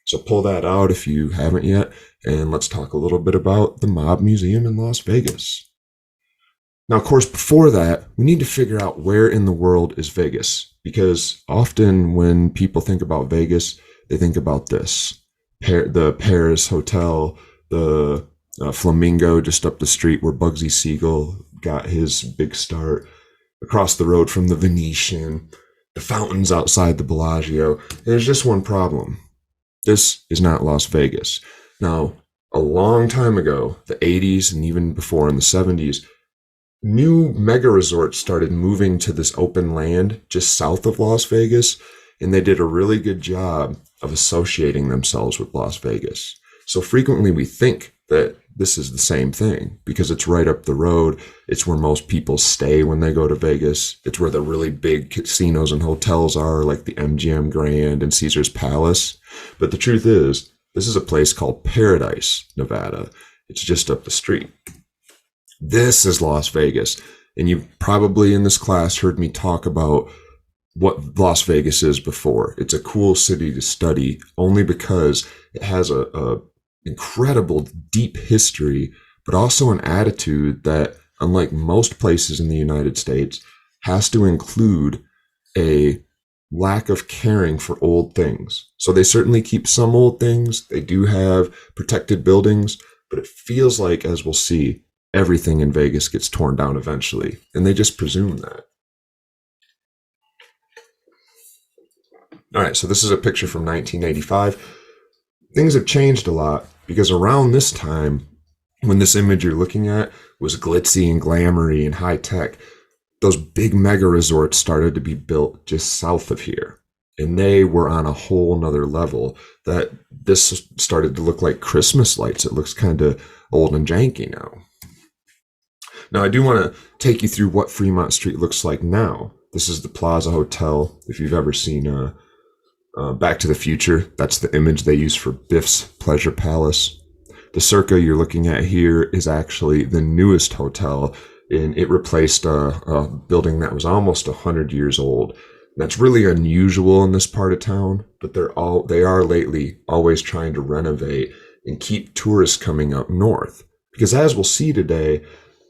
So pull that out if you haven't yet, and let's talk a little bit about the Mob Museum in Las Vegas. Now, of course, before that, we need to figure out where in the world is Vegas, because often when people think about Vegas, they think about this: the Paris Hotel, the Flamingo just up the street where Bugsy Siegel got his big start, across the road from the Venetian, the fountains outside the Bellagio. And there's just one problem: this is not Las Vegas. Now, a long time ago, the 80s and even before in the 70s, new mega resorts started moving to this open land just south of Las Vegas, and they did a really good job of associating themselves with Las Vegas. So frequently we think that this is the same thing because it's right up the road. It's where most people stay when they go to Vegas. It's where the really big casinos and hotels are, like the MGM Grand and Caesar's Palace. But the truth is, this is a place called Paradise, Nevada. It's just up the street. This is Las Vegas. And you've probably in this class heard me talk about what Las Vegas is before. It's a cool city to study only because it has a incredible deep history, but also an attitude that, unlike most places in the United States, has to include a lack of caring for old things. So they certainly keep some old things. They do have protected buildings, but it feels like, as we'll see, everything in Vegas gets torn down eventually, and they just presume that. All right, so this is a picture from 1985. Things have changed a lot because around this time, when this image you're looking at was glitzy and glamoury and high tech, those big mega resorts started to be built just south of here. And they were on a whole nother level that this started to look like Christmas lights. It looks kind of old and janky now. Now, I do want to take you through what Fremont Street looks like now. This is the Plaza Hotel. If you've ever seen Back to the Future, that's the image they use for Biff's Pleasure Palace. The Circa you're looking at here is actually the newest hotel, and it replaced a building that was almost 100 years old. That's really unusual in this part of town, but they are lately always trying to renovate and keep tourists coming up north. Because as we'll see today,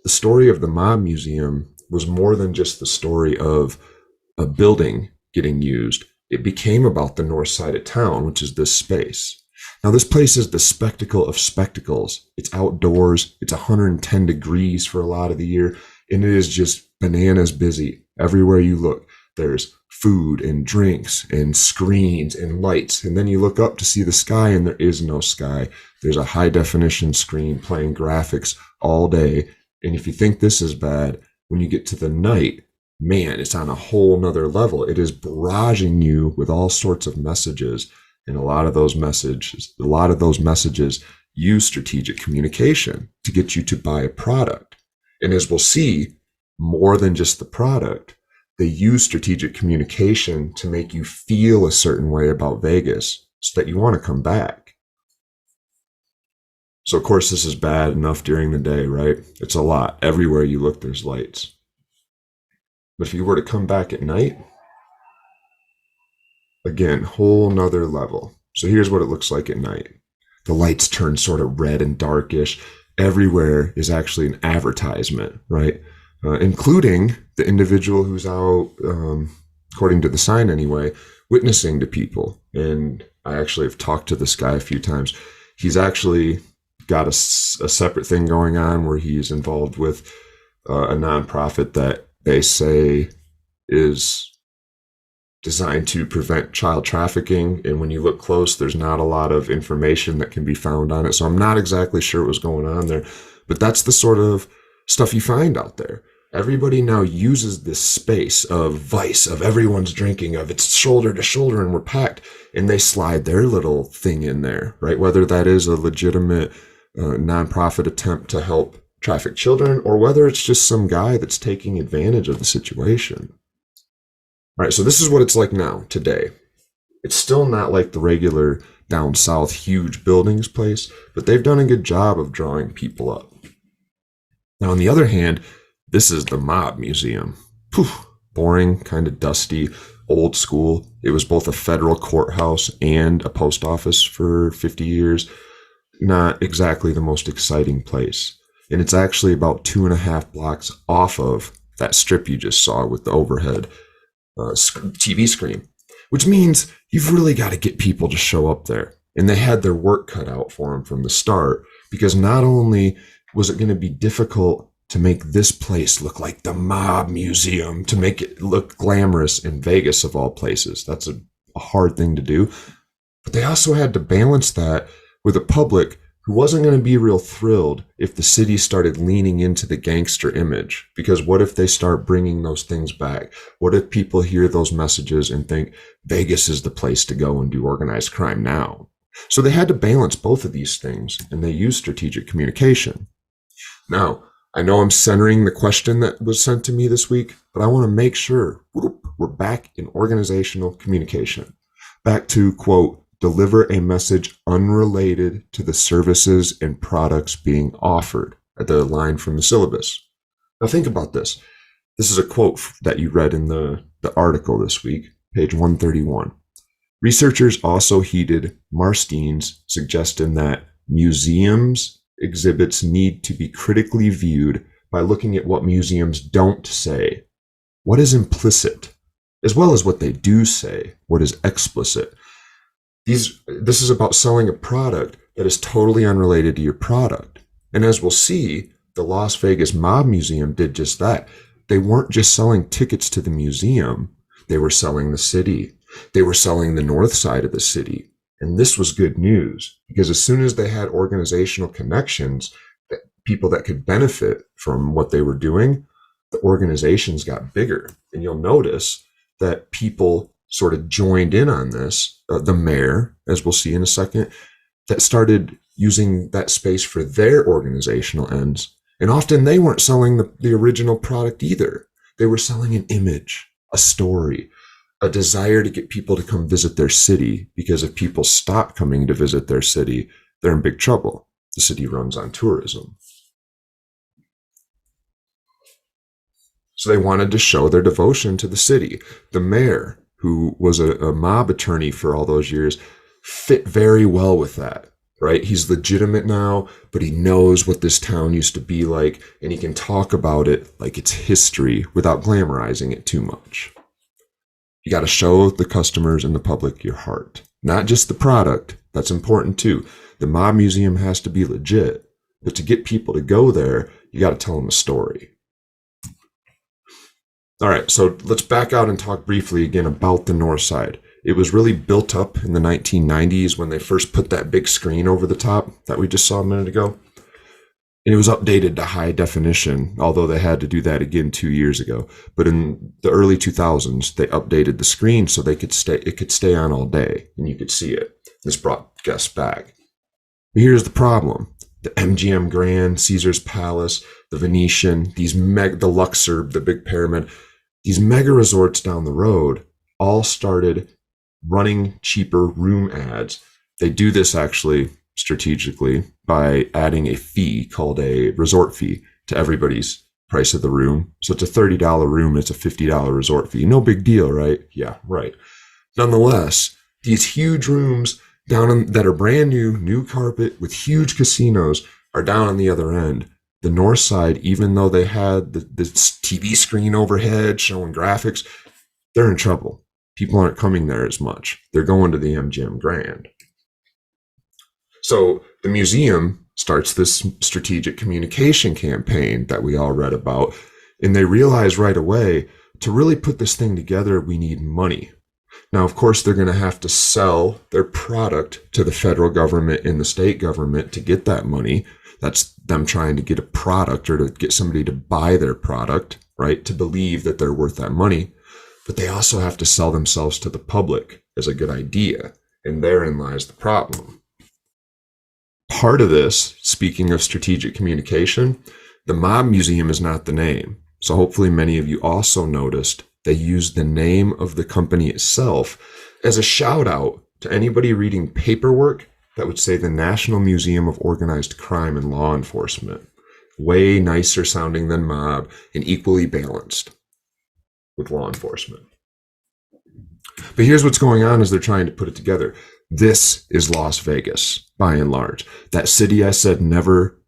the story of the Mob Museum was more than just the story of a building getting used. It became about the north side of town, which is this space. Now, this place is the spectacle of spectacles. It's outdoors. It's 110 degrees for a lot of the year, and it is just bananas busy. Everywhere you look, there's food and drinks and screens and lights. And then you look up to see the sky, and there is no sky. There's a high-definition screen playing graphics all day. And if you think this is bad, when you get to the night, man, it's on a whole nother level. It is barraging you with all sorts of messages. And a lot of those messages use strategic communication to get you to buy a product. And as we'll see, more than just the product, they use strategic communication to make you feel a certain way about Vegas so that you want to come back. So, of course, this is bad enough during the day, right? It's a lot. Everywhere you look, there's lights. But if you were to come back at night, again, whole nother level. So here's what it looks like at night. The lights turn sort of red and darkish. Everywhere is actually an advertisement, right? Including the individual who's out, according to the sign anyway, witnessing to people. And I actually have talked to this guy a few times. He's actually got a separate thing going on where he's involved with a nonprofit that they say is designed to prevent child trafficking. And when you look close, there's not a lot of information that can be found on it. So I'm not exactly sure what was going on there, but that's the sort of stuff you find out there. Everybody now uses this space of vice, of everyone's drinking, of it's shoulder to shoulder and we're packed, and they slide their little thing in there, right? Whether that is a legitimate nonprofit attempt to help traffic children, or whether it's just some guy that's taking advantage of the situation. All right, so this is what it's like now, today. It's still not like the regular down south huge buildings place, but they've done a good job of drawing people up. Now, on the other hand, this is the Mob Museum. Boring, kind of dusty, old school. It was both a federal courthouse and a post office for 50 years. Not exactly the most exciting place. And it's actually about 2.5 blocks off of that strip you just saw with the overhead TV screen, which means you've really got to get people to show up there. And they had their work cut out for them from the start, because not only was it going to be difficult to make this place look like the Mob Museum, to make it look glamorous in Vegas of all places. That's a hard thing to do. But they also had to balance that with a public who wasn't going to be real thrilled if the city started leaning into the gangster image. Because what if they start bringing those things back? What if people hear those messages and think Vegas is the place to go and do organized crime now? So they had to balance both of these things, and they used strategic communication. Now, I know I'm centering the question that was sent to me this week, but I want to make sure we're back in organizational communication. Back to, quote, deliver a message unrelated to the services and products being offered, at the line from the syllabus. Now think about this. This is a quote that you read in the article this week, page 131. Researchers also heeded Marstein's suggestion that museums exhibits need to be critically viewed by looking at what museums don't say, what is implicit, as well as what they do say, what is explicit. This is about selling a product that is totally unrelated to your product. And as we'll see, the Las Vegas Mob Museum did just that. They weren't just selling tickets to the museum, they were selling the city. They were selling the north side of the city. And this was good news, because as soon as they had organizational connections, people that could benefit from what they were doing, the organizations got bigger. And you'll notice that people sort of joined in on this. The mayor, as we'll see in a second, that started using that space for their organizational ends. And often they weren't selling the original product either. They were selling an image, a story, a desire to get people to come visit their city, because if people stop coming to visit their city, they're in big trouble. The city runs on tourism. So they wanted to show their devotion to the city. The mayor, who was a mob attorney for all those years, fit very well with that, right? He's legitimate now, but he knows what this town used to be like, and he can talk about it like it's history without glamorizing it too much. You got to show the customers and the public your heart, not just the product. That's important too. The Mob Museum has to be legit, but to get people to go there, you got to tell them a story. All right, so let's back out and talk briefly again about the north side. It was really built up in the 1990s when they first put that big screen over the top that we just saw a minute ago. And it was updated to high definition, although they had to do that again 2 years ago. But in the early 2000s, they updated the screen so it could stay on all day and you could see it. This brought guests back. But here's the problem. The MGM Grand, Caesar's Palace, the Venetian, the Luxor, the Big Pyramid, these mega resorts down the road all started running cheaper room ads. They do this actually strategically by adding a fee called a resort fee to everybody's price of the room. So it's a $30 room, it's a $50 resort fee. No big deal, right? Yeah, right. Nonetheless, these huge rooms that are brand new carpet with huge casinos are down on the other end. The north side, even though they had the TV screen overhead showing graphics, they're in trouble. People aren't coming there as much. They're going to the MGM Grand. So the museum starts this strategic communication campaign that we all read about, and they realize right away, to really put this thing together, we need money. Now, of course, they're going to have to sell their product to the federal government and the state government to get that money. That's them trying to get a product or to get somebody to buy their product, right, to believe that they're worth that money. But they also have to sell themselves to the public as a good idea, and therein lies the problem. Part of this, speaking of strategic communication, the Mob Museum is not the name. So hopefully many of you also noticed they used the name of the company itself as a shout out to anybody reading paperwork that would say the National Museum of Organized Crime and Law Enforcement. Way nicer sounding than mob and equally balanced with law enforcement. But here's what's going on as they're trying to put it together. This is Las Vegas, by and large. That city I said never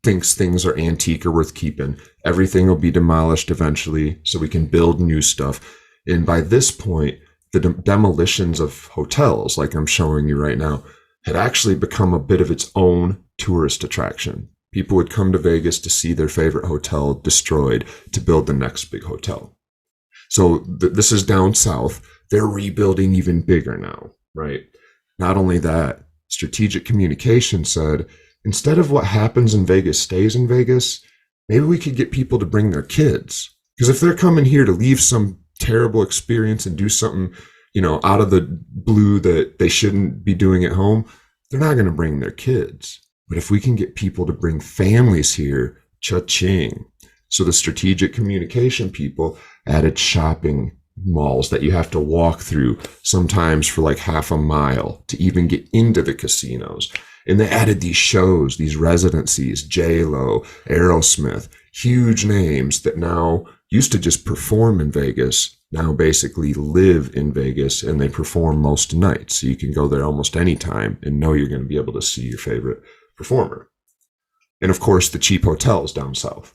thinks things are antique or worth keeping. Everything will be demolished eventually so we can build new stuff. And by this point, the demolitions of hotels, like I'm showing you right now, had actually become a bit of its own tourist attraction. People would come to Vegas to see their favorite hotel destroyed to build the next big hotel. So this is down south. They're rebuilding even bigger now, right? Not only that, strategic communication said, instead of what happens in Vegas stays in Vegas, maybe we could get people to bring their kids. Because if they're coming here to leave some terrible experience and do something, out of the blue that they shouldn't be doing at home, they're not going to bring their kids. But if we can get people to bring families here, cha-ching. So the strategic communication people added shopping malls that you have to walk through, sometimes for like half a mile to even get into the casinos. And they added these shows, these residencies, J-Lo, Aerosmith, huge names that now used to just perform in Vegas, now basically live in Vegas, and they perform most nights. So you can go there almost any time and know you're going to be able to see your favorite performer. And of course, the cheap hotels down south.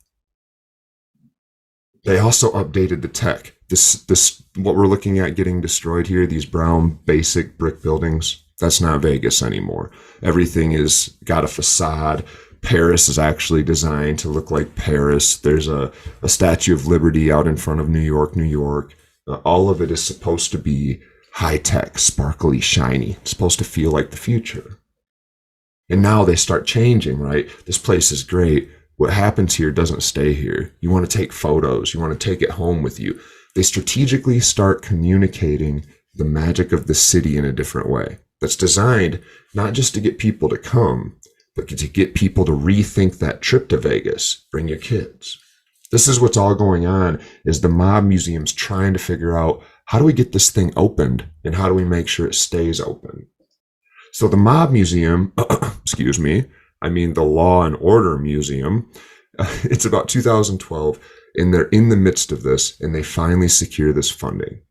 They also updated the tech. This what we're looking at getting destroyed here, these brown basic brick buildings, that's not Vegas anymore. Everything is got a facade. Paris is actually designed to look like Paris. There's a Statue of Liberty out in front of New York, New York. All of it is supposed to be high-tech, sparkly, shiny. It's supposed to feel like the future. And now they start changing, right? This place is great. What happens here doesn't stay here. You want to take photos. You want to take it home with you. They strategically start communicating the magic of the city in a different way. That's designed not just to get people to come, but to get people to rethink that trip to Vegas. Bring your kids. This is what's all going on, is the mob museum's trying to figure out, how do we get this thing opened and how do we make sure it stays open? So the mob museum, the Law and Order Museum, it's about 2012, and they're in the midst of this, and they finally secure this funding.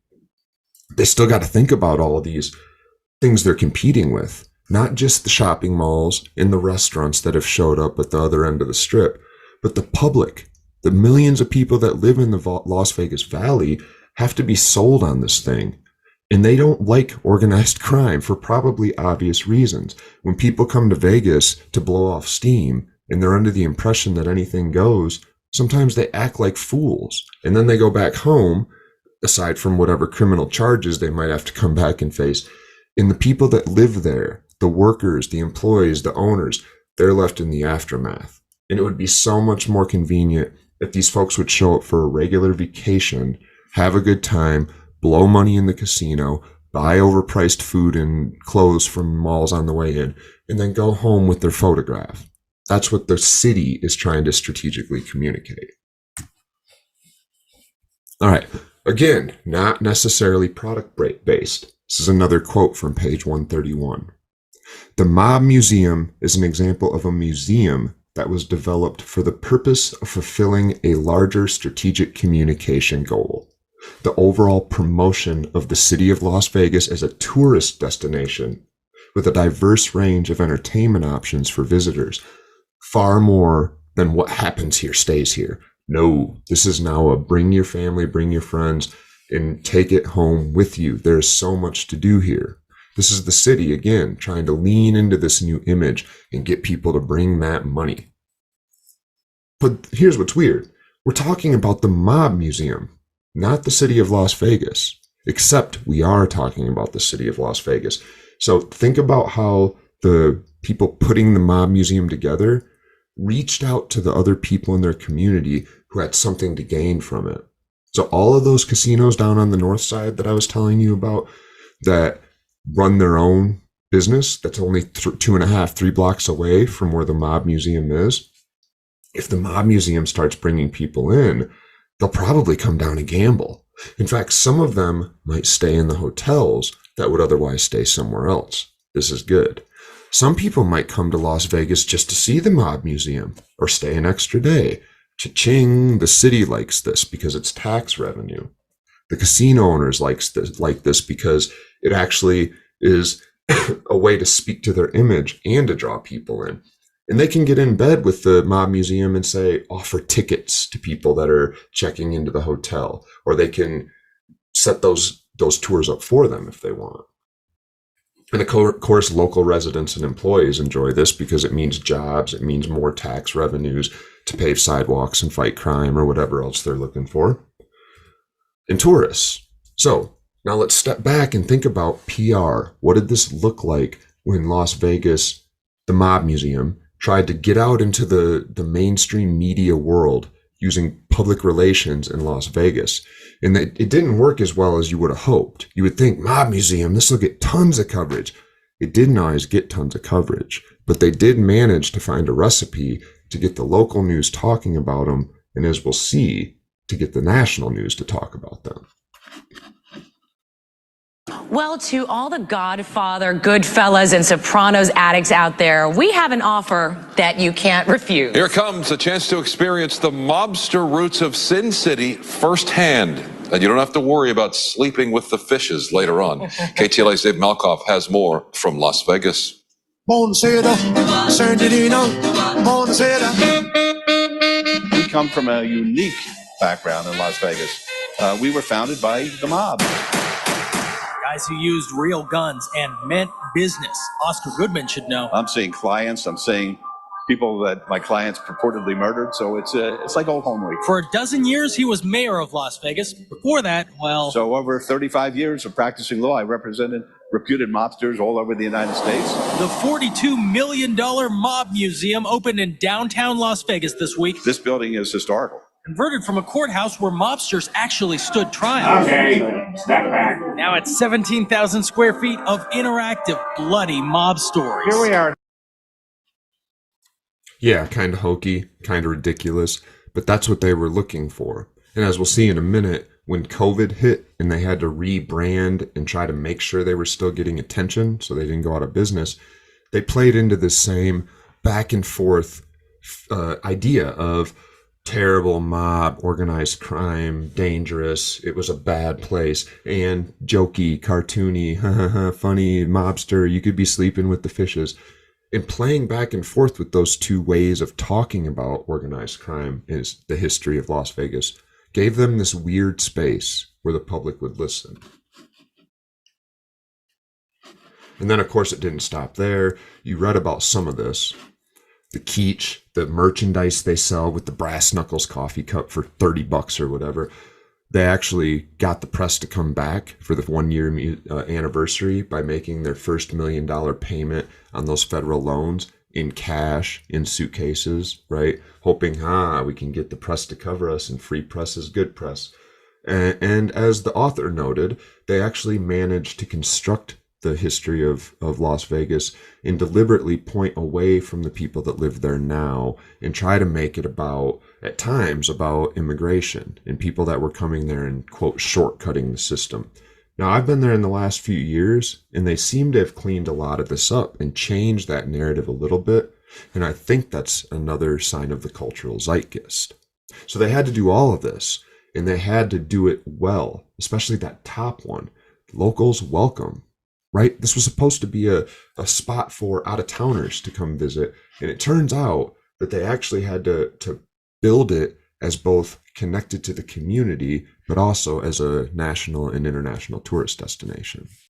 They still got to think about all of these things they're competing with, not just the shopping malls and the restaurants that have showed up at the other end of the strip, but the public. The millions of people that live in the Las Vegas Valley have to be sold on this thing. And they don't like organized crime for probably obvious reasons. When people come to Vegas to blow off steam and they're under the impression that anything goes, sometimes they act like fools. And then they go back home, aside from whatever criminal charges they might have to come back and face. And the people that live there, the workers, the employees, the owners, they're left in the aftermath. And it would be so much more convenient if these folks would show up for a regular vacation, have a good time, blow money in the casino, buy overpriced food and clothes from malls on the way in, and then go home with their photograph. That's what the city is trying to strategically communicate. All right. Again, not necessarily product-based. This is another quote from page 131. The Mob Museum is an example of a museum that was developed for the purpose of fulfilling a larger strategic communication goal. The overall promotion of the city of Las Vegas as a tourist destination with a diverse range of entertainment options for visitors, far more than what happens here stays here. No, this is now a bring your family, bring your friends, and take it home with you. There's so much to do here. This is the city, again, trying to lean into this new image and get people to bring that money. But here's what's weird. We're talking about the Mob Museum, not the city of Las Vegas, except we are talking about the city of Las Vegas. So think about how the people putting the Mob Museum together reached out to the other people in their community who had something to gain from it. So all of those casinos down on the north side that I was telling you about that run their own business, that's only 2.5, 3 blocks away from where the Mob Museum is. If the Mob Museum starts bringing people in, they'll probably come down and gamble. In fact, some of them might stay in the hotels that would otherwise stay somewhere else. This is good. Some people might come to Las Vegas just to see the Mob Museum or stay an extra day. Cha-ching, the city likes this because it's tax revenue. The casino owners like this because it actually is a way to speak to their image and to draw people in. And they can get in bed with the mob museum and say, offer tickets to people that are checking into the hotel, or they can set those tours up for them if they want. And of course, local residents and employees enjoy this because it means jobs, it means more tax revenues to pave sidewalks and fight crime or whatever else they're looking for. And tourists. So now let's step back and think about PR. What did this look like when Las Vegas, the mob museum, tried to get out into the mainstream media world using public relations in Las Vegas? And it didn't work as well as you would have hoped. You would think, mob museum, this will get tons of coverage. It didn't always get tons of coverage, but they did manage to find a recipe to get the local news talking about them, and as we'll see, to get the national news to talk about them. Well, to all the Godfather, Goodfellas, and Sopranos addicts out there, we have an offer that you can't refuse. Here comes a chance to experience the mobster roots of Sin City firsthand. And you don't have to worry about sleeping with the fishes later on. KTLA's Dave Malkoff has more from Las Vegas. We come from a unique background in Las Vegas. We were founded by the mob. Guys who used real guns and meant business. Oscar Goodman should know. I'm seeing clients. I'm seeing people that my clients purportedly murdered. So it's like old home week. For a dozen years, he was mayor of Las Vegas. Before that, well... So over 35 years of practicing law, I represented reputed mobsters all over the United States. The $42 million Mob Museum opened in downtown Las Vegas this week. This building is historical. Converted from a courthouse where mobsters actually stood trial. Okay, step back. Now it's 17,000 square feet of interactive, bloody mob stories. Here we are. Yeah, kind of hokey, kind of ridiculous, but that's what they were looking for. And as we'll see in a minute, when COVID hit and they had to rebrand and try to make sure they were still getting attention so they didn't go out of business, they played into this same back and forth idea of terrible mob, organized crime, dangerous, it was a bad place, and jokey, cartoony, funny mobster, you could be sleeping with the fishes. And playing back and forth with those two ways of talking about organized crime is the history of Las Vegas, gave them this weird space where the public would listen. And then, of course, it didn't stop there. You read about some of this. The quiche, the merchandise they sell with the brass knuckles coffee cup for $30 or whatever. They actually got the press to come back for the 1 year anniversary by making their first $1 million payment on those federal loans in cash, in suitcases, right? Hoping, we can get the press to cover us, and free press is good press. And as the author noted, they actually managed to construct the history of Las Vegas and deliberately point away from the people that live there now and try to make it about, at times, about immigration and people that were coming there and, quote, shortcutting the system. Now, I've been there in the last few years, and they seem to have cleaned a lot of this up and changed that narrative a little bit. And I think that's another sign of the cultural zeitgeist. So they had to do all of this, and they had to do it well, especially that top one. Locals welcome. Right? This was supposed to be a spot for out-of-towners to come visit. And it turns out that they actually had to build it as both connected to the community, but also as a national and international tourist destination.